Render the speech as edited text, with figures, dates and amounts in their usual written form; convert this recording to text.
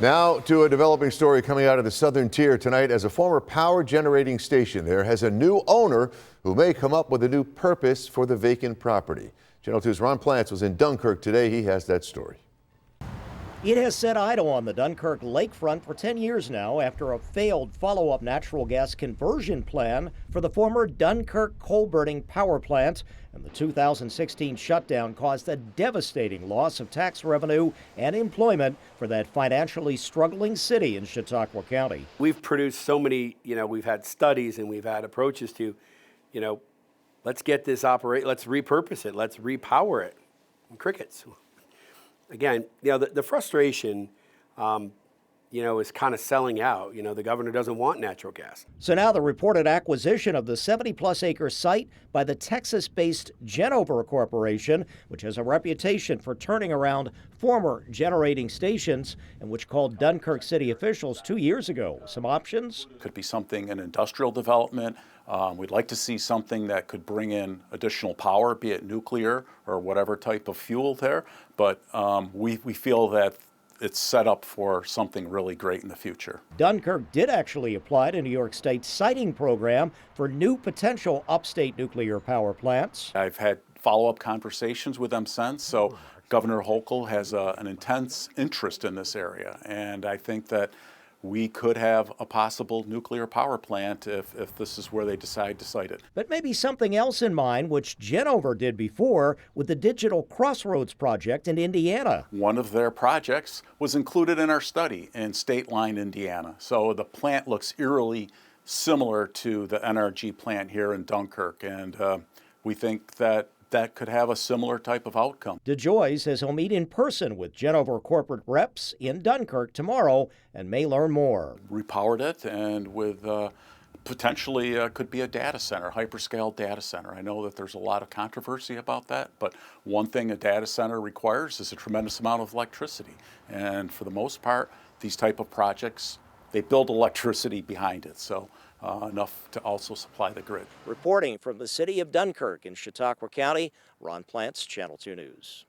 Now to a developing story coming out of the southern tier tonight, as a former power generating station there has a new owner who may come up with a new purpose for the vacant property. Channel 2's Ron Plants was in Dunkirk today. He has that story. It has sat idle on the Dunkirk lakefront for 10 years now after a failed follow-up natural gas conversion plan for the former Dunkirk coal-burning power plant. And the 2016 shutdown caused a devastating loss of tax revenue and employment for that financially struggling city in Chautauqua County. We've produced so many, we've had studies and we've had approaches to, let's get this let's repurpose it, let's repower it. And crickets. Again, the frustration, is kind of selling out. The governor doesn't want natural gas. So now the reported acquisition of the 70-plus acre site by the Texas-based Genover Corporation, which has a reputation for turning around former generating stations and which called Dunkirk city officials 2 years ago. Some options? Could be something in industrial development. We'd like to see something that could bring in additional power, be it nuclear or whatever type of fuel there. But we feel that it's set up for something really great in the future. Dunkirk did actually apply to New York State's siting program for new potential upstate nuclear power plants. I've had follow-up conversations with them since, so Governor Hochul has an intense interest in this area, and I think that we could have a possible nuclear power plant if this is where they decide to site it. But maybe something else in mind, which Genover did before with the Digital Crossroads project in Indiana. One of their projects was included in our study in State Line, Indiana. So the plant looks eerily similar to the NRG plant here in Dunkirk, and we think that could have a similar type of outcome. DeJoy says he'll meet in person with Genover corporate reps in Dunkirk tomorrow and may learn more. Repowered it, and with potentially could be a data center, hyperscale data center. I know that there's a lot of controversy about that, but one thing a data center requires is a tremendous amount of electricity. And for the most part, these type of projects, they build electricity behind it. So enough to also supply the grid. Reporting from the city of Dunkirk in Chautauqua County, Ron Plants, Channel 2 News.